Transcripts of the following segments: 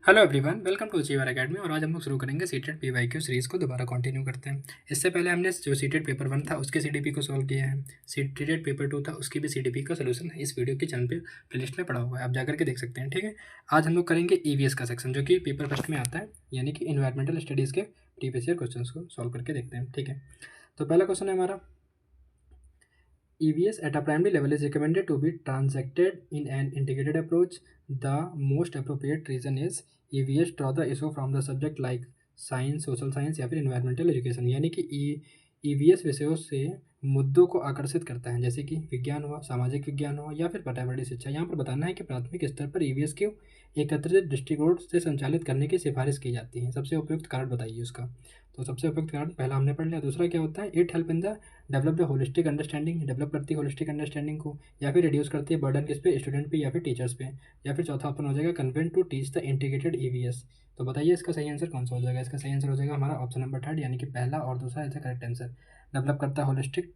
Hello everyone, welcome to Achiever Academy. और आज हम लोग शुरू करेंगे सीटेड पीवाईक्यू सीरीज़ को दोबारा कंटिन्यू करते हैं। इससे पहले हमने जो सीटेड पेपर 1 था उसके सीडीपी को सॉल्व किया है। सीटेड पेपर 2 था उसकी भी सीडीपी का सोल्यूशन इस वीडियो के चैनल पे प्लेलिस्ट में पड़ा हुआ है, आप जाकर के देख सकते हैं। ठीक है, आज हम लोग करेंगे ईवीएस का सेक्शन जो कि पेपर फर्स्ट में आता है, यानी कि इन्वायरमेंटल स्टडीज़ के प्रीवियस ईयर क्वेश्चन को सॉल्व करके देखते हैं। ठीक है, तो पहला क्वेश्चन है हमारा, EVS at a primary level is recommended to be transacted in an integrated approach. The most appropriate reason is EVS draw the issue from the subject like science, social science या फिर environmental education, यानी कि EVS विषयों से मुद्दों को आकर्षित करता है, जैसे कि विज्ञान हुआ, सामाजिक विज्ञान हुआ या फिर पर्यावरणीय शिक्षा। यहाँ पर बताना है कि प्राथमिक स्तर पर ईवीएस को एकत्रित दृष्टिकोण से संचालित करने की सिफारिश की जाती है। सबसे उपयुक्त कारण बताइए उसका। तो सबसे उपयुक्त कारण पहला हमने पढ़ लिया। दूसरा क्या होता है, it help in the develop the holistic understanding, develop करती है होलिस्टिक अंडरस्टैंडिंग को, या फिर रिड्यूस करती है बर्डन किस पे, स्टूडेंट पे या फिर टीचर्स पे। या फिर चौथा ऑप्शन हो जाएगा convent to teach the integrated EVS. तो बताइए इसका सही आंसर कौन सा हो जाएगा। इसका सही आंसर हो जाएगा हमारा ऑप्शन नंबर थर्ड, यानी कि पहला और दूसरा is the correct answer. Develop करता है होलिस्टिक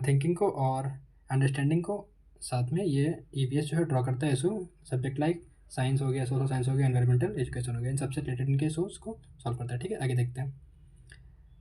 थिंकिंग को और अंडरस्टैंडिंग को, साथ में ये ईवीएस जो है ड्रॉ करता है इशू सब्जेक्ट लाइक साइंस हो गया, सोशल साइंस हो गया, एनवायरमेंटल एजुकेशन हो गया, इन सबसे रिलेटेड इनके इशूज़ को सॉल्व करता है। ठीक है, आगे देखते हैं।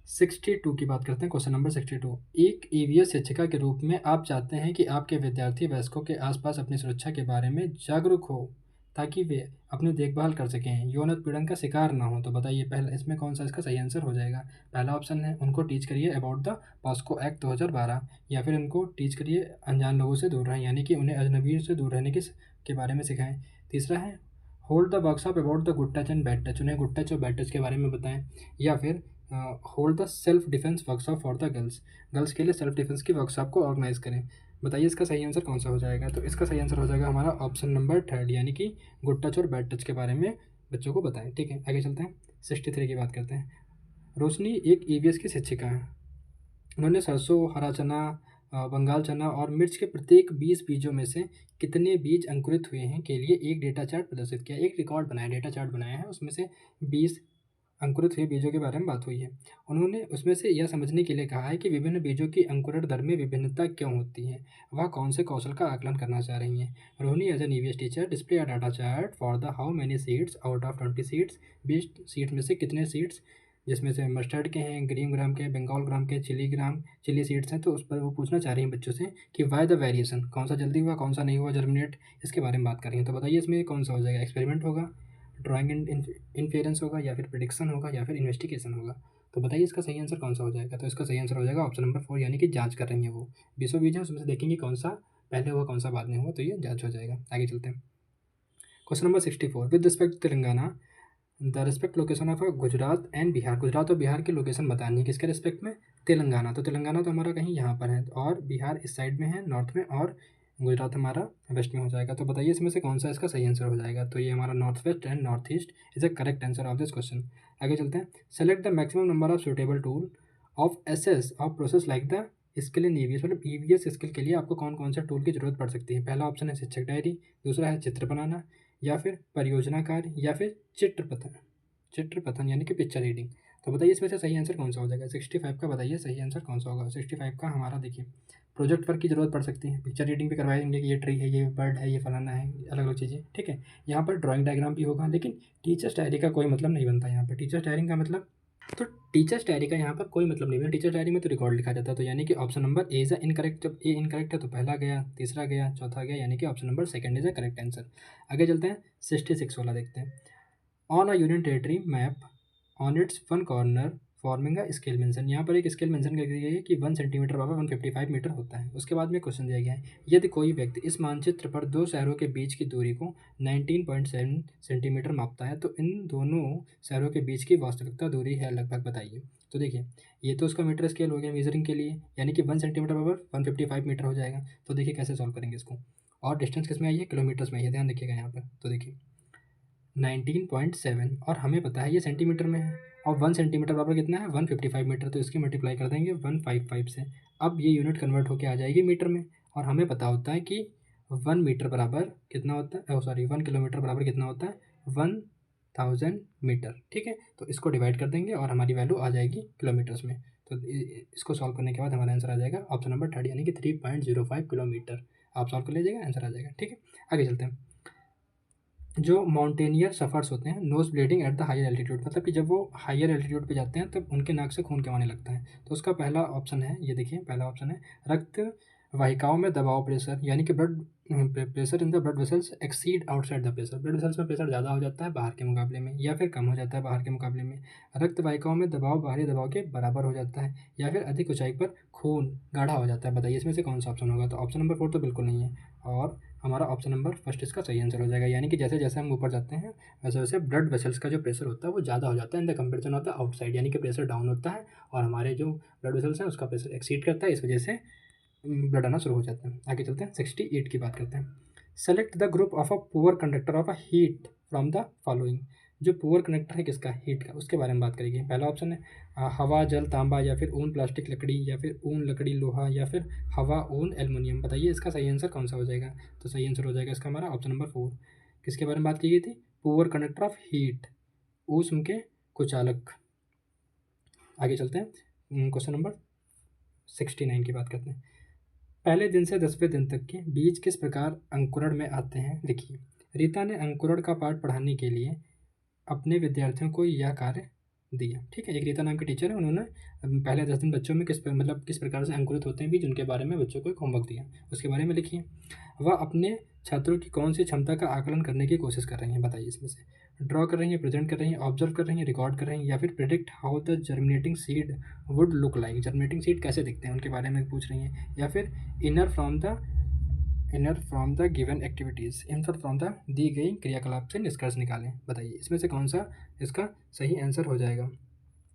62 की बात करते हैं, क्वेश्चन नंबर 62। एक ईवीएस शिक्षिका के रूप में आप चाहते हैं कि आपके विद्यार्थी वयस्कों के आसपास अपनी सुरक्षा के बारे में जागरूक हो ताकि वे अपनी देखभाल कर सकें, यौन उत्पीड़न का शिकार ना हो। तो बताइए पहला इसमें कौन सा इसका सही आंसर हो जाएगा। पहला ऑप्शन है उनको टीच करिए अबाउट द पॉस्को एक्ट 2012, या फिर उनको टीच करिए अनजान लोगों से दूर रहें, यानी कि उन्हें अजनबियों से दूर रहने के बारे में सिखाएं। तीसरा है hold the workshop about the good touch and bad touch, उन्हें गुड टच और बैड टच के बारे में बताएं। या फिर hold the self defence workshop for the girls, girls के लिए सेल्फ डिफेंस की वर्कशॉप को ऑर्गेनाइज करें। बताइए इसका सही आंसर कौन सा हो जाएगा। तो इसका सही आंसर हो जाएगा हमारा ऑप्शन नंबर थर्ड, यानी कि गुड टच और बैड टच के बारे में बच्चों को बताएं। ठीक है, आगे चलते हैं। 63 की बात करते हैं। रोशनी एक ईवीएस की शिक्षिका है। उन्होंने सरसों, हरा चना, बंगाल चना और मिर्च के प्रत्येक 20 बीजों में से कितने बीज अंकुरित हुए हैं के लिए एक डेटा चार्ट प्रदर्शित किया, एक रिकॉर्ड बनाया, डेटा चार्ट बनाया है, उसमें से 20 अंकुरित हुए बीजों के बारे में बात हुई है। उन्होंने उसमें से यह समझने के लिए कहा है कि विभिन्न बीजों की अंकुरण दर में विभिन्नता क्यों होती है, वह कौन से कौशल का आकलन करना चाह रही हैं। Rohini as an EVS teacher display a data chart for the how many seeds out of 20 seeds, 20 seeds में से कितने सीड्स, जिसमें से मस्टर्ड के हैं, ग्रीन ग्राम के, बंगाल ग्राम के, चिली सीड्स हैं। तो उस पर वो पूछना चाह रही हैं बच्चों से कि वाई द वेरिएशन, कौन सा जल्दी हुआ, कौन सा नहीं हुआ जर्मिनेट, इसके बारे में बात कर रही हैं। तो बताइए इसमें कौन सा हो जाएगा। एक्सपेरिमेंट होगा, ड्राइंग एंड इन्फेरेंस होगा, या फिर प्रिडिक्शन होगा, या फिर इन्वेस्टिगेशन होगा। तो बताइए इसका सही आंसर कौन सा हो जाएगा। तो इसका सही आंसर हो जाएगा ऑप्शन नंबर 4, यानी कि जांच कर रही हैं वो। 20 बीज हैं, उसमें से देखेंगे कौन सा पहले हुआ कौन सा बाद में हुआ, तो ये जांच हो जाएगा। आगे चलते हैं। Question number 64, with respect Telangana the respect location of Gujarat and Bihar, Gujarat और बिहार की लोकेशन बतानी है किसके रिस्पेक्ट में, तेलंगाना। तो तेलंगाना तो हमारा कहीं यहाँ पर है, और बिहार इस साइड में है नॉर्थ में, और गुजरात हमारा वेस्ट में हो जाएगा। तो बताइए इसमें से कौन सा इसका सही आंसर हो जाएगा। तो ये हमारा north west and north east is a correct answer of this question. आगे चलते हैं। Select the maximum number of suitable tool of assess of process like the skill in EVS, मतलब ईवीएस स्किल के लिए आपको कौन कौन सा टूल की जरूरत पड़ सकती है। पहला ऑप्शन है शिक्षक डायरी, दूसरा है चित्र बनाना, या फिर परियोजना कार्य, या फिर चित्र पठन यानी कि पिक्चर रीडिंग। तो बताइए इसमें से सही आंसर कौन सा हो जाएगा। 65 का बताइए सही आंसर कौन सा होगा। 65 का हमारा देखिए प्रोजेक्ट वर्क की ज़रूरत पड़ सकती है, पिक्चर रीडिंग भी करवाएंगे कि ये ट्री है, ये बर्ड है, ये फलाना है, अलग अलग चीज़ें। ठीक है, यहाँ पर ड्राइंग डायग्राम भी होगा, लेकिन टीचर्स डायरी का कोई मतलब नहीं बनता यहाँ पर। टीचर्स डायरी का मतलब, तो टीचर्स डायरी का यहाँ पर कोई मतलब नहीं बनता। टीचर्स डायरी में तो रिकॉर्ड लिखा जाता है। तो यानी कि option number A is incorrect. जब ए इनकरेक्ट है तो पहला गया, तीसरा गया, चौथा गया, यानी कि option number second is a correct answer. आगे चलते हैं। 66 वाला देखते हैं। On a union territory map on it's one corner forming a scale mention, यहाँ पर एक स्केल मेंशन कर दी गई है कि 1 सेंटीमीटर बराबर 155 मीटर होता है। उसके बाद में क्वेश्चन दिया गया है, यदि कोई व्यक्ति इस मानचित्र पर दो शहरों के बीच की दूरी को 19.7 सेंटीमीटर मापता है तो इन दोनों शहरों के बीच की वास्तविकता दूरी है लगभग बताइए। तो देखिए ये तो उसका मीटर स्केल हो गया मेजरिंग के लिए, यानी कि 1 सेंटीमीटर बराबर 155 मीटर हो जाएगा। तो देखिए कैसे सॉल्व करेंगे इसको। और डिस्टेंस किस में आई है, किलोमीटर्स में आई है, ध्यान रखिएगा यहाँ पर। तो देखिए 19.7 और हमें पता है ये सेंटीमीटर में है, और 1 सेंटीमीटर बराबर कितना है 155 मीटर, तो इसकी मल्टीप्लाई कर देंगे 155 से। अब ये यूनिट कन्वर्ट होकर आ जाएगी मीटर में, और हमें पता होता है कि 1 मीटर बराबर कितना होता है, सॉरी 1 किलोमीटर बराबर कितना होता है 1000 मीटर। ठीक है, तो इसको डिवाइड कर देंगे और हमारी वैल्यू आ जाएगी किलोमीटर्स में। तो इसको सॉल्व करने के बाद हमारा आंसर आ जाएगा ऑप्शन नंबर थर्ड, यानी कि 3.05 किलोमीटर। आप सॉल्व कर लीजिएगा, आंसर आ जाएगा। ठीक है, आगे चलते हैं। जो माउंटेनियर सफ़र्स होते हैं nose bleeding at the higher altitude, मतलब कि जब वो हायर एल्टीट्यूड पे जाते हैं तब उनके नाक से खून क्यों आने लगता है। तो उसका पहला ऑप्शन है, ये देखिए पहला ऑप्शन है रक्त वाहिकाओं में दबाव प्रेशर, यानी कि blood pressure in the blood vessels exceed outside the pressure, blood vessels में प्रेशर ज़्यादा हो जाता है बाहर के मुकाबले में, या फिर कम हो जाता है बाहर के मुकाबले में। रक्त वाहिकाओं में दबाव बाहरी दबाव के बराबर हो जाता है, या फिर अधिक ऊंचाई पर खून गाढ़ा हो जाता है। बताइए इसमें से कौन सा ऑप्शन होगा। तो ऑप्शन नंबर 4 तो बिल्कुल नहीं है, और हमारा ऑप्शन नंबर फर्स्ट इसका सही आंसर हो जाएगा। यानी कि जैसे जैसे हम ऊपर जाते हैं वैसे वैसे ब्लड वेसल्स का जो प्रेशर होता है वो ज़्यादा हो जाता है इन the comparison of the outside, यानी कि प्रेशर डाउन होता है और हमारे जो ब्लड वेसल्स हैं उसका प्रेशर एक्सीड करता है, इस वजह से ब्लड आना शुरू हो जाता है। आगे चलते हैं 68 की बात करते हैं। Select the group of a poor conductor of a heat from the following. जो पुअर कंडक्टर है किसका, हीट का, उसके बारे में बात करेंगे। पहला ऑप्शन है हवा जल तांबा, या फिर ऊन प्लास्टिक लकड़ी, या फिर ऊन लकड़ी लोहा, या फिर हवा ऊन एल्युमिनियम। बताइए इसका सही आंसर कौन सा हो जाएगा। तो सही आंसर हो जाएगा इसका हमारा ऑप्शन नंबर 4। किसके बारे में बात की गई थी, पुअर कंडक्टर ऑफ हीट, ऊष्म के कुचालक। आगे चलते हैं क्वेश्चन नंबर 69 की बात करते हैं। पहले दिन से 10वें दिन तक के बीज किस प्रकार अंकुरण में आते हैं, लिखिए। रीता ने अंकुरण का पाठ पढ़ाने के लिए अपने विद्यार्थियों को यह कार्य दिया। ठीक है, एक रीता नाम के टीचर है, उन्होंने पहले 10 दिन बच्चों में मतलब किस प्रकार से अंकुरित होते हैं बीज, उनके बारे में बच्चों को एक होमवर्क दिया, उसके बारे में लिखिए। वह अपने छात्रों की कौन सी क्षमता का आकलन करने की कोशिश कर रही हैं, बताइए इसमें से। ड्रॉ कर रही हैं, प्रेजेंट कर रही हैं, ऑब्जर्व कर रही हैं, रिकॉर्ड कर रही हैं, या फिर predict how the germinating seed would look like, germinating seed कैसे दिखते हैं उनके बारे में पूछ रही हैं, या फिर inner from the given activities, inner from the दी गई क्रियाकलाप से निष्कर्ष निकालें। बताइए इसमें से कौन सा इसका सही आंसर हो जाएगा।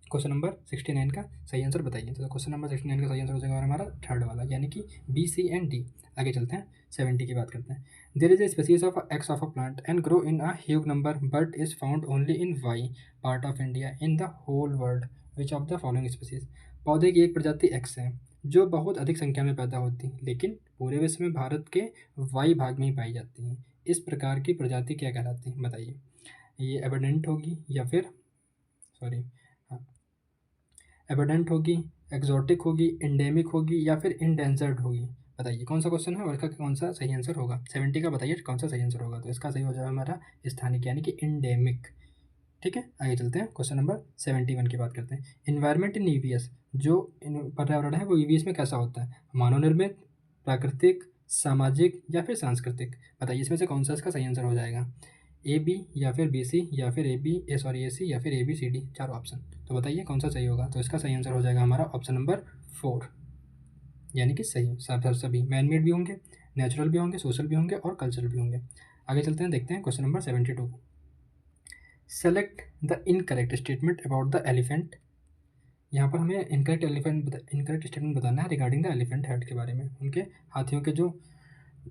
क्वेश्चन नंबर 69 का सही आंसर बताइए। तो क्वेश्चन नंबर 69 का सही आंसर हो जाएगा हमारा थर्ड वाला, यानी कि बी सी एंड डी। आगे चलते हैं 70 की बात करते हैं। There is a species of X of a plant and grow in a huge number but is found only in Y part of India in the whole world, which of the following species. पौधे की एक प्रजाति x है जो बहुत अधिक संख्या में पैदा होती है, लेकिन पूरे विश्व में भारत के वाई भाग में ही पाई जाती हैं। इस प्रकार की प्रजाति क्या कहलाती है, बताइए। ये एबेडेंट होगी, या फिर सॉरी हाँ एबेडेंट होगी, एक्सोटिक होगी, एंडेमिक होगी, या फिर इंडेंजर्ड होगी। बताइए कौन सा क्वेश्चन है और इसका कौन सा सही आंसर होगा। 70 का बताइए कौन सा सही आंसर होगा। तो इसका सही हो जाएगा हमारा स्थानिक, यानी कि इंडेमिक। ठीक है, आगे चलते हैं क्वेश्चन नंबर 71 की बात करते हैं। इन्वायरमेंट इन ईवीएस, जो पर्यावरण है वो ईवीएस में कैसा होता है, मानव निर्मित, प्राकृतिक, सामाजिक, या फिर सांस्कृतिक। बताइए इसमें से कौन सा इसका सही आंसर हो जाएगा। ए बी, या फिर बी सी, या फिर ए सी, या फिर ए बी सी डी, चारों ऑप्शन। तो बताइए कौन सा सही होगा। तो इसका सही आंसर हो जाएगा हमारा ऑप्शन नंबर 4, यानी कि सही सब सभी मैन मेड भी होंगे, नेचुरल भी होंगे, सोशल भी होंगे और कल्चरल भी होंगे। आगे चलते हैं, देखते हैं question number 72। Select the incorrect statement about the elephant. यहाँ पर हमें इनकरेक्ट स्टेटमेंट बताना है रिगार्डिंग द एलिफेंट हेड के बारे में, उनके हाथियों के जो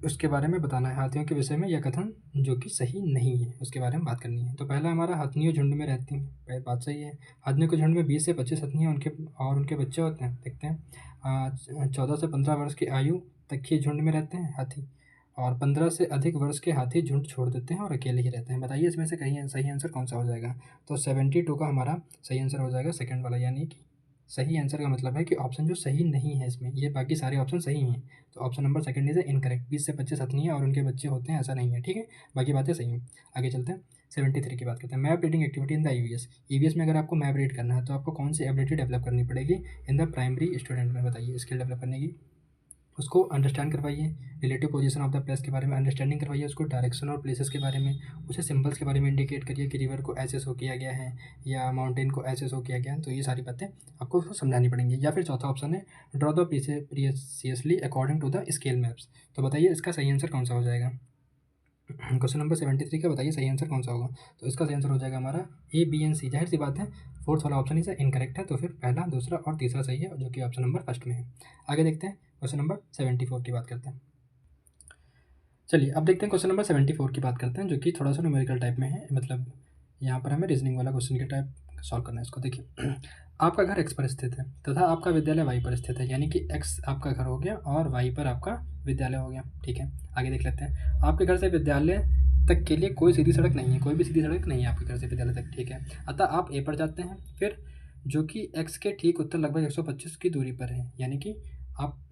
उसके बारे में बताना है, हाथियों के विषय में यह कथन जो कि सही नहीं है उसके बारे में बात करनी है। तो पहला हमारा हथनियों झुंड में रहती हैं, बात सही है। हथनियों के झुंड में 20 से 25 हथनियाँ उनके बच्चे होते हैं। देखते हैं 14 से 15 वर्ष की आयु तक के झुंड में रहते हैं हाथी, और 15 से अधिक वर्ष के हाथी झुंड छोड़ देते हैं और अकेले ही रहते हैं। बताइए इसमें से कहीं सही आंसर कौन सा हो जाएगा। तो 72 का हमारा सही आंसर हो जाएगा सेकंड वाला, यानी कि सही आंसर का मतलब है कि ऑप्शन जो सही नहीं है इसमें, ये बाकी सारे ऑप्शन सही हैं। तो option number second is incorrect, 20 से 25 हथनी है और उनके बच्चे होते हैं, ऐसा नहीं है। ठीक है, बाकी बातें सही हैं। आगे चलते हैं 73 की बात करते हैं। Map reading activity in the EVS. EVS में अगर आपको मैप रीड करना है तो आपको कौन सी एबिलिटी डेवलप करनी पड़ेगी इन द प्राइमरी स्टूडेंट में। बताइए स्किल डेवलप करने की, उसको अंडरस्टैंड करवाइए, relative position of the place के बारे में अंडरस्टैंडिंग करवाइए, उसको डायरेक्शन और प्लेसेस के बारे में, उसे सिंबल्स के बारे में इंडिकेट करिए कि रिवर को ऐसे शो किया गया है या माउंटेन को ऐसे शो किया गया है। तो ये सारी बातें आपको उसको समझानी पड़ेंगी। या फिर चौथा ऑप्शन है draw the precisely according to the scale maps. तो बताइए इसका सही आंसर कौन सा हो जाएगा। क्वेश्चन नंबर 73 का बताइए सही आंसर कौन सा होगा। तो इसका सही आंसर हो जाएगा हमारा ए बी एन सी। जाहिर सी बात है फोर्थ वाला ऑप्शन इसे इनकरेक्ट है, तो फिर पहला, दूसरा और तीसरा सही है, जो कि ऑप्शन नंबर फर्स्ट में है। आगे देखते हैं क्वेश्चन नंबर 74 की बात करते हैं। चलिए अब देखते हैं क्वेश्चन नंबर 74 की बात करते हैं, जो कि थोड़ा सा न्यूमेरिकल टाइप में है, मतलब यहाँ पर हमें रीजनिंग वाला क्वेश्चन के टाइप सॉल्व करना है इसको। देखिए आपका घर एक्स पर स्थित है तथा आपका विद्यालय वाई पर स्थित है, यानी कि एक्स आपका घर हो गया और वाई पर आपका विद्यालय हो गया। ठीक है, आगे देख लेते हैं। आपके घर से विद्यालय तक के लिए कोई सीधी सड़क नहीं है, कोई भी सीधी सड़क नहीं है आपके घर से विद्यालय तक। ठीक है, अतः आप ए पर जाते हैं, फिर जो कि एक्स के ठीक उत्तर लगभग 125 की दूरी पर है, यानी कि आप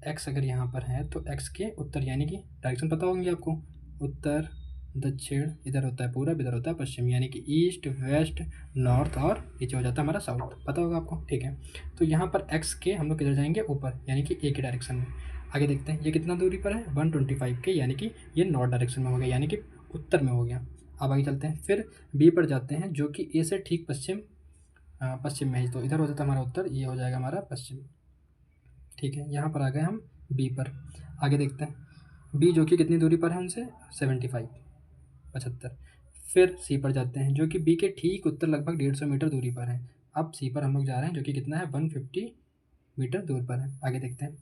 एक्स अगर यहाँ पर है तो एक्स के उत्तर, यानी कि डायरेक्शन पता होंगे आपको, उत्तर, दक्षिण, इधर होता है पूरब, इधर होता है पश्चिम, यानी कि ईस्ट, वेस्ट, नॉर्थ और नीचे हो जाता है हमारा साउथ। पता होगा आपको, ठीक है। तो यहाँ पर एक्स के हम लोग किधर जाएंगे, ऊपर, यानी कि ए के डायरेक्शन में। आगे देखते हैं ये कितना दूरी पर है, 125 के, यानी कि ये नॉर्थ डायरेक्शन में हो गया, यानी कि उत्तर में हो गया। अब आगे चलते हैं, फिर बी पर जाते हैं जो कि ए से ठीक पश्चिम, पश्चिम में ही, तो इधर हो जाता है हमारा उत्तर, ये हो जाएगा हमारा पश्चिम, ठीक है। यहाँ पर आ गए हम बी पर। आगे देखते हैं बी जो कि कितनी दूरी पर है उनसे, 75, 75। फिर सी पर जाते हैं जो कि बी के ठीक उत्तर लगभग 150 मीटर दूरी पर है। अब सी पर हम लोग जा रहे हैं जो कि कितना है, 150 मीटर दूर पर है। आगे देखते हैं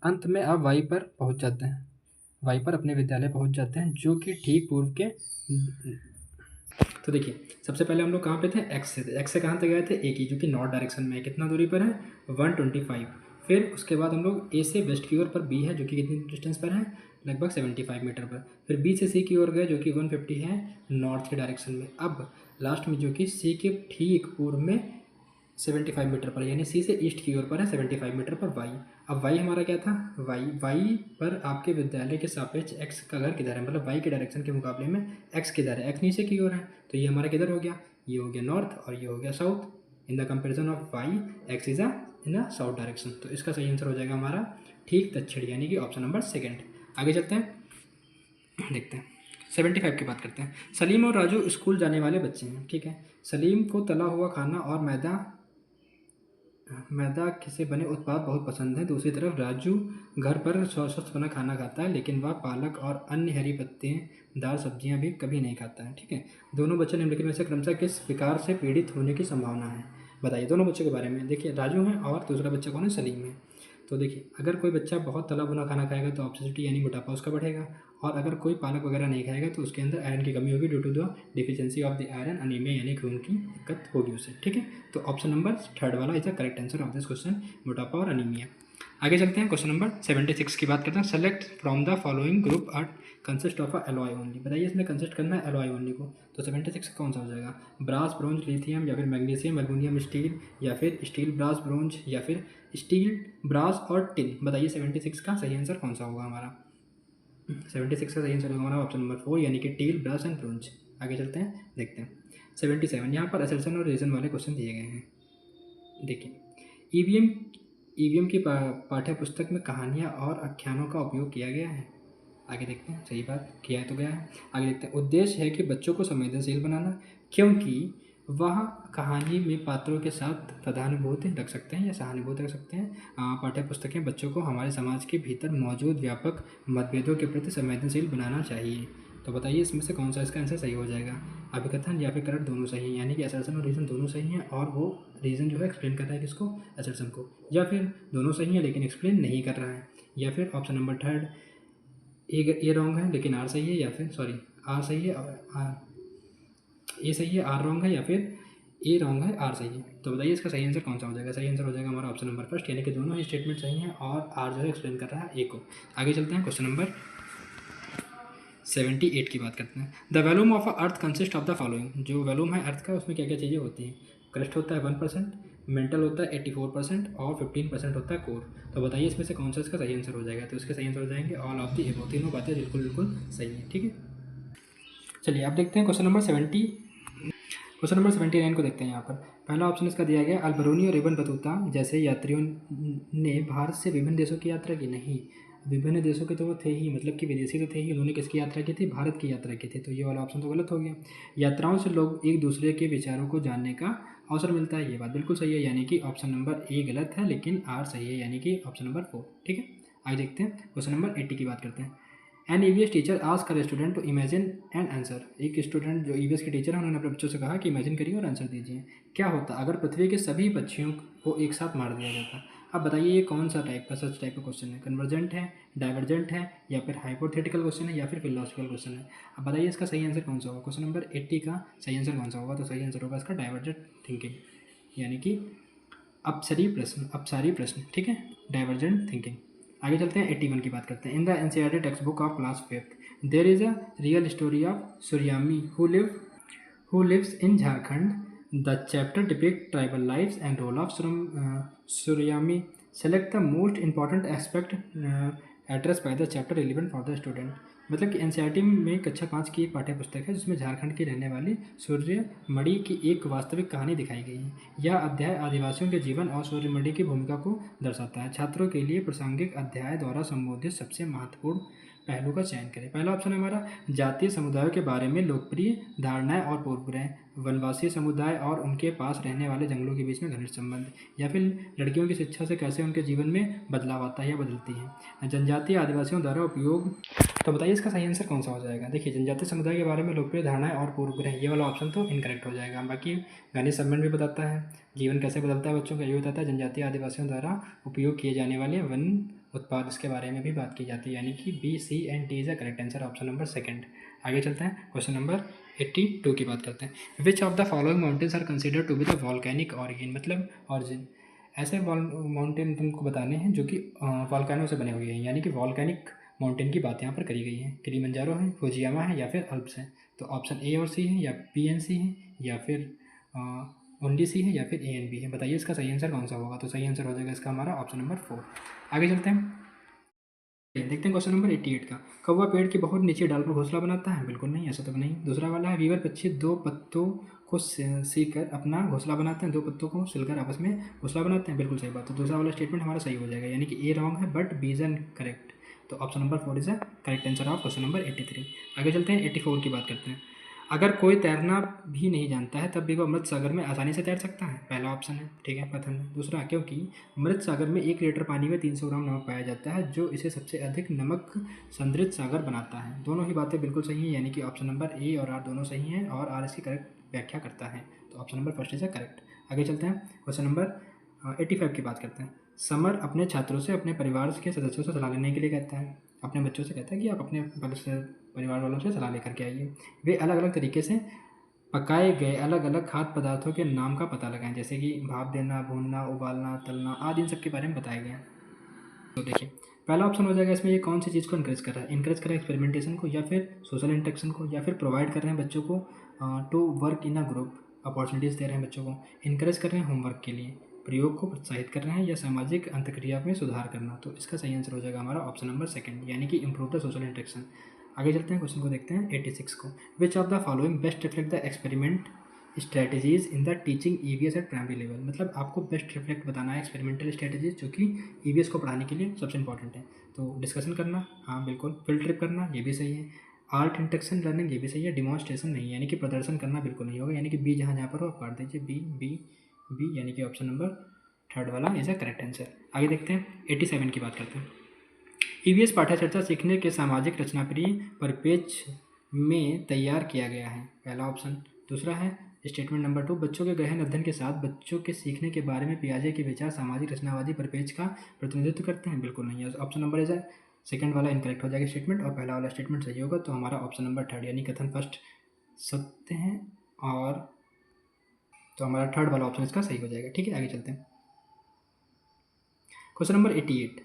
अंत में अब वाई पर पहुंच जाते हैं, वाई पर अपने विद्यालय पहुंच जाते हैं जो कि ठीक पूर्व के। तो देखिए सबसे पहले हम लोग कहाँ पे थे, एक्स से थे, एक्स से कहाँ तक गए थे, ए की, जो कि नॉर्थ डायरेक्शन में है, कितना दूरी पर है, 125। फिर उसके बाद हम लोग ए से वेस्ट की ओर पर बी है जो कि कितनी डिस्टेंस पर है, लगभग 75 मीटर पर। फिर बी से सी की ओर गए जो कि 150 है नॉर्थ के डायरेक्शन में। अब लास्ट में जो कि सी के ठीक पूर्व में 75 मीटर पर, यानी सी से ईस्ट की ओर पर है 75 मीटर पर वाई। अब वाई हमारा क्या था, वाई पर आपके विद्यालय के सापेक्ष एक्स का घर किधर है, मतलब वाई के डायरेक्शन के मुकाबले में एक्स किधर है, एक्स नीचे की ओर है, तो ये हमारा किधर हो गया, ये हो गया नॉर्थ और ये हो गया south. In the comparison of Y X is in a south direction, तो इसका सही आंसर हो जाएगा हमारा ठीक दक्षिण, यानी कि ऑप्शन नंबर सेकेंड। आगे चलते हैं, देखते हैं 75 की बात करते हैं। सलीम और राजू स्कूल जाने वाले बच्चे हैं, ठीक है। सलीम को तला हुआ खाना और मैदा से बने उत्पाद बहुत पसंद है। दूसरी तरफ राजू घर पर स्वस्थ बना खाना खाता है, लेकिन वह पालक और अन्य हरी पत्तेदार सब्जियां भी कभी नहीं खाता है, ठीक है। दोनों बच्चे निम्नलिखित में से क्रमशः किस विकार से पीड़ित होने की संभावना है, बताइए। दोनों बच्चों के बारे में देखिए, राजू हैं और दूसरा बच्चा कौन है, सलीम है। तो देखिए अगर कोई बच्चा बहुत तला भुना खाना खाएगा तो ऑब्सेसिटी यानी मोटापा उसका बढ़ेगा, और अगर कोई पालक वगैरह नहीं खाएगा तो उसके अंदर आयरन की कमी होगी due to the deficiency of the iron, anaemia यानी खून की दिक्कत होगी उसे, ठीक है। तो ऑप्शन नंबर थर्ड वाला is the correct answer of this question, मोटापा और अनीमिया। आगे चलते हैं, क्वेश्चन नंबर 76 की बात करते हैं। Select from the following group are consist of a alloy only, बताइए इसमें कंसिस्ट करना है एलॉय ओनली को, तो 76 कौन सा हो जाएगा, ब्रास, ब्रोंज, लिथियम, या फिर मैग्नीशियम, एल्युमिनियम, स्टील, या फिर स्टील, ब्रास, ब्रोंज, या फिर स्टील, ब्रास और टिन। बताइए 76 का सही आंसर कौन सा होगा हमारा। 76 का सही आंसर होगा हमारा ऑप्शन नंबर 4, यानी कि टील, ब्रास एंड ब्रोंज। आगे चलते हैं, देखते हैं 77। यहाँ पर असर्शन और रीजन वाले क्वेश्चन दिए गए हैं। देखिए ईवीएम की पाठ्य पुस्तक में कहानियाँ और आख्यानों का उपयोग किया गया है। आगे देखते हैं, सही बात, किया है तो गया है। आगे देखते हैं, उद्देश्य है कि बच्चों को संवेदनशील बनाना, क्योंकि वह कहानी में पात्रों के साथ प्रधानुभूति रख सकते हैं या सहानुभूति रख सकते हैं। पाठ्य पुस्तकें बच्चों को हमारे समाज के भीतर मौजूद व्यापक मतभेदों के प्रति संवेदनशील बनाना चाहिए। तो बताइए इसमें से कौन सा इसका आंसर सही हो जाएगा, अभिकथन या फिर करंट, दोनों सही हैं, यानी कि असर्शन और रीजन दोनों सही हैं, और वो रीजन जो है एक्सप्लेन कर रहा है किसको, असर्शन को, या फिर दोनों सही हैं लेकिन एक्सप्लेन नहीं कर रहा है, या फिर option number third A wrong है लेकिन आर सही है, या फिर सॉरी आर सही है और ए सही है आर रॉन्ग है, या फिर ए रॉन्ग है आर सही है। तो बताइए इसका सही आंसर कौन सा हो जाएगा, सही आंसर हो जाएगा हमारा ऑप्शन नंबर फर्स्ट, यानी कि दोनों ही स्टेटमेंट सही हैं और आर जो है एक्सप्लेन कर रहा है ए को। आगे चलते हैं, क्वेश्चन नंबर 78 की बात करते हैं। The volume of a earth consist of the following, जो वॉल्यूम है अर्थ का उसमें क्या क्या चीज़ें होती हैं, क्रस्ट होता है 1%, मेंटल होता है 84% और 15% होता है कोर। तो बताइए इसमें से कौन सा इसका सही आंसर हो जाएगा, तो इसके सही आंसर हो जाएंगे ऑल ऑफ दी एबव, तीनों बातें बिल्कुल बिल्कुल सही है, ठीक है। चलिए आप देखते हैं क्वेश्चन नंबर 79 को देखते हैं। यहाँ पर पहला ऑप्शन इसका दिया गया, अल्बरूनी और इब्न बतूता जैसे यात्रियों ने भारत से विभिन्न देशों की यात्रा की, नहीं, विभिन्न देशों के तो वो थे ही, मतलब कि विदेशी तो थे ही, उन्होंने किसकी यात्रा की थी, भारत की यात्रा की थी, तो ये वाला ऑप्शन तो गलत हो गया। यात्राओं से लोग एक दूसरे के विचारों को जानने का अवसर मिलता है, ये बात बिल्कुल सही है, यानी कि ऑप्शन नंबर ए गलत है लेकिन आर सही है, यानी कि ऑप्शन नंबर 4, ठीक है। आगे देखते हैं, क्वेश्चन नंबर 80 की बात करते हैं। An EVS teacher ask her student to imagine and answer, एक स्टूडेंट जो ईवीएस के टीचर हैं उन्होंने अपने बच्चों से कहा कि इमेजिन करिए और आंसर दीजिए, क्या होता अगर पृथ्वी के सभी पक्षियों को एक साथ मार दिया जाता। अब बताइए ये कौन सा टाइप का सच टाइप का क्वेश्चन है, कन्वर्जेंट है, डाइवर्जेंट है, या फिर हाइपोथेटिकल क्वेश्चन है, या फिर फिलोसफिकल क्वेश्चन है। अब बताइए इसका सही आंसर कौन सा होगा, क्वेश्चन नंबर 80 का सही आंसर कौन सा होगा, तो सही आंसर होगा इसका डाइवर्जेंट थिंकिंग, यानी कि अपसारी प्रश्न, ठीक है, डाइवर्जेंट थिंकिंग। आगे चलते हैं, 81 की बात करते हैं। In the NCERT text book of class 5th there is a real story of Suryamani who lives in Jharkhand. The chapter depict tribal lifes and role of Suryamani. Select the most important aspect address by the chapter relevant for the student. मतलब कि NCERT में कक्षा 5 की एक पाठ्य पुस्तक है जिसमें झारखंड की रहने वाली सूर्यमणि की एक वास्तविक कहानी दिखाई गई है। यह अध्याय आदिवासियों के जीवन और सूर्यमणि की भूमिका को दर्शाता है। छात्रों के लिए प्रासंगिक अध्याय द्वारा संबोधित सबसे महत्वपूर्ण पहलू का चयन करें। पहला ऑप्शन है हमारा जातीय समुदायों के बारे में लोकप्रिय धारणाएं और पूर्वग्रह, वनवासी समुदाय और उनके पास रहने वाले जंगलों के बीच में घनिष्ठ संबंध, या फिर लड़कियों की शिक्षा से कैसे उनके जीवन में बदलाव आता है या बदलती है। जनजातीय आदिवासियों द्वारा उपयोग। तो बताइए इसका सही आंसर कौन सा हो जाएगा। देखिए जनजातीय समुदाय के बारे में लोकप्रिय धारणाएं और पूर्वग्रह, ये वाला ऑप्शन तो इनकरेक्ट हो जाएगा। बाकी घनिष्ठ संबंध भी बताता है, जीवन कैसे बदलता है बच्चों का ये बताता है, जनजातीय आदिवासियों द्वारा उपयोग किए जाने वाले वन उत्पाद इसके बारे में भी बात की जाती है, यानी कि B, C and D is a correct answer, option number second. आगे चलते हैं, क्वेश्चन नंबर 82 की बात करते हैं। Which of the following mountains are consider to be the volcanic origin, मतलब ऑरिजिन। ऐसे माउंटेन तुमको बताने हैं जो कि वॉल्केनो से बने हुए हैं, यानी कि वॉल्केनिक माउंटेन की बात यहाँ पर करी गई है। किलिमंजारो है, फुजियामा है, या फिर अल्प्स है। तो ऑप्शन ए और सी है, या बी एंड सी है, या फिर ओनली सी है, या फिर ए एंड बी है। बताइए इसका सही आंसर कौन सा होगा। तो सही आंसर हो जाएगा इसका हमारा ऑप्शन नंबर 4। आगे चलते हैं, देखते हैं क्वेश्चन नंबर 88 का। कौवा पेड़ की बहुत नीचे डाल पर घोंसला बनाता है? बिल्कुल नहीं, ऐसा तो नहीं। दूसरा वाला है वीवर पक्षी दो पत्तों को सीकर अपना घोंसला बनाते हैं, दो पत्तों को सिलकर आपस में घोंसला बनाते हैं। बिल्कुल सही बात। तो दूसरा वाला स्टेटमेंट हमारा सही हो जाएगा, यानी कि ए रॉन्ग है बट बी इज करेक्ट। तो option number 4 is the correct answer of question number 83। आगे चलते हैं, 84 की बात करते हैं। अगर कोई तैरना भी नहीं जानता है तब भी वह मृत सागर में आसानी से तैर सकता है? पहला ऑप्शन है, ठीक है, प्रथम है। दूसरा, क्योंकि मृत सागर में 1 लीटर पानी में 300 ग्राम नमक पाया जाता है जो इसे सबसे अधिक नमक संद्रित सागर बनाता है। दोनों ही बातें बिल्कुल सही हैं, यानी कि ऑप्शन नंबर ए और आर दोनों सही हैं, और आर इसकी करेक्ट व्याख्या करता है। तो option number first is correct. आगे चलते हैं, क्वेश्चन नंबर 85 की बात करते हैं। समर अपने छात्रों से अपने परिवार के सदस्यों से सलाह लेने के लिए कहता है, अपने बच्चों से कहता है कि आप अपने परिवार वालों से सलाह लेकर के आइए। वे अलग अलग तरीके से पकाए गए अलग अलग खाद्य पदार्थों के नाम का पता लगाएं, जैसे कि भाप देना, भूनना, उबालना, तलना आदि, इन सब के बारे में बताए गए हैं। तो देखिए पहला ऑप्शन हो जाएगा इसमें, ये कौन सी चीज़ को इनक्रेज कर रहा है? इनक्रेज कर रहा है एक्सपेरिमेंटेशन को, या फिर सोशल इंटरेक्शन को, या फिर प्रोवाइड कर रहे हैं बच्चों को to work in a group, opportunities दे रहे हैं बच्चों को, इनक्रेज कर रहे हैं होमवर्क के लिए, प्रयोग को प्रोत्साहित कर रहे हैं, या सामाजिक अंतक्रिया में सुधार करना। तो इसका सही आंसर हो जाएगा हमारा ऑप्शन नंबर सेकंड, यानी कि इम्प्रूव द सोशल इंटरेक्शन। आगे चलते हैं, क्वेश्चन को देखते हैं 86 को। विच of the following best reflect the experiment strategies in the teaching EVS eight primary level, मतलब आपको बेस्ट रिफ्लेक्ट बताना है एक्सपेरिमेंटल स्ट्रैटेजीज जो कि ईवीएस को पढ़ाने के लिए सबसे इंपॉर्टेंट है। तो डिस्कशन करना, हाँ बिल्कुल। फील्ड ट्रिप करना, ये भी सही है। आर्ट इंटरेक्शन लर्निंग, ये भी सही है। डिमॉन्स्ट्रेशन नहीं, यानी कि प्रदर्शन करना बिल्कुल नहीं होगा, यानी कि बी जहाँ जहाँ पर हो आप काट दीजिए, बी बी बी, यानी कि ऑप्शन नंबर थर्ड वाला इज अ करेक्ट आंसर। आगे देखते हैं, 87 की बात करते हैं। ईवीएस पाठ्यचर्चा सीखने के सामाजिक रचनाप्रिय परिपेक्ष में तैयार किया गया है? पहला ऑप्शन। दूसरा है स्टेटमेंट नंबर 2, बच्चों के गहन अध्ययन के साथ बच्चों के सीखने के बारे में पियाजे के विचार सामाजिक रचनावादी परिपेक्ष का प्रतिनिधित्व करते हैं? बिल्कुल नहीं है। ऑप्शन नंबर इज सेकंड वाला इनकरेक्ट हो जाएगा स्टेटमेंट, और पहला वाला स्टेटमेंट सही होगा। तो हमारा ऑप्शन नंबर थर्ड, यानी कथन फर्स्ट सत्य है, और तो हमारा थर्ड वाला ऑप्शन इसका सही हो जाएगा। ठीक है, आगे चलते हैं, क्वेश्चन नंबर 88।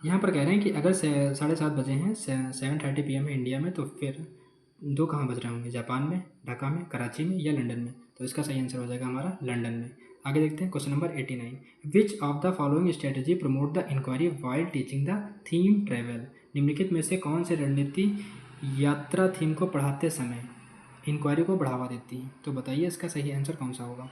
यहाँ पर कह रहे हैं कि अगर 7:30 बजे हैं, 7:30 PM है इंडिया में, तो फिर 2 कहाँ बज रहे होंगे? जापान में, ढाका में, कराची में, या लंदन में? तो इसका सही आंसर हो जाएगा हमारा लंदन में। आगे देखते हैं, question number 89। Which of the following strategy promote the inquiry while teaching the theme travel, निम्नलिखित में से कौन सी रणनीति यात्रा थीम को पढ़ाते समय इंक्वायरी को बढ़ावा देती है? तो बताइए इसका सही आंसर कौन सा होगा।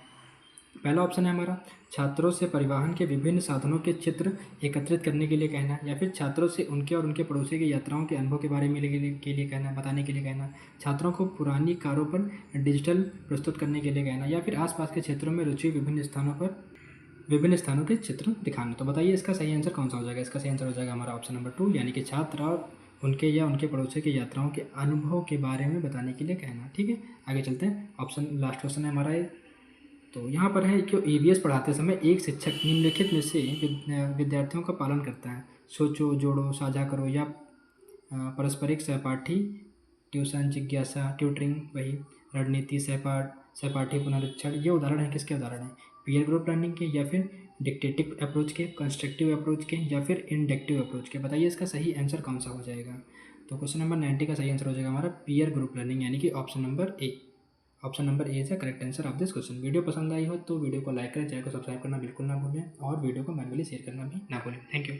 पहला ऑप्शन है हमारा छात्रों से परिवहन के विभिन्न साधनों के चित्र एकत्रित करने के लिए कहना, या फिर छात्रों से उनके और उनके पड़ोसी की यात्राओं के अनुभव के बारे में के लिए कहना, बताने के लिए कहना, छात्रों को पुरानी कारों पर डिजिटल प्रस्तुत करने के लिए कहना, या फिर आसपास के क्षेत्रों में रुचि विभिन्न स्थानों के चित्र दिखाना। तो बताइए इसका सही आंसर कौन सा हो जाएगा। इसका सही आंसर हो जाएगा हमारा ऑप्शन नंबर 2, यानी कि छात्र और उनके या उनके पड़ोसी की यात्राओं के अनुभव के बारे में बताने के लिए कहना। ठीक है, आगे चलते हैं, ऑप्शन लास्ट क्वेश्चन है हमारा ये। तो यहाँ पर है कि ईवीएस पढ़ाते समय एक शिक्षक निम्नलिखित में से विद्यार्थियों का पालन करता है? सोचो, जोड़ो, साझा करो, या पारस्परिक सहपाठी, ट्यूशन, जिज्ञासा, ट्यूटरिंग, वही रणनीति, सहपाठी पुनरीक्षण। ये उदाहरण है किसके उदाहरण हैं? पीयर ग्रुप लर्निंग के, या फिर डिक्टेटिव अप्रोच के, कंस्ट्रक्टिव अप्रोच के, या फिर इंडक्टिव अप्रोच के? बताइए इसका सही आंसर कौन सा हो जाएगा। तो क्वेश्चन नंबर 90 का सही आंसर हो जाएगा हमारा पीयर ग्रुप लर्निंग, यानी कि option number A. Option number A is the correct answer of this question. Video पसंद आई हो तो वीडियो को लाइक करें, चैनल को सब्सक्राइब करना बिल्कुल ना भूलें, और वीडियो को मैनुअली शेयर करना भी ना भूलें। Thank you.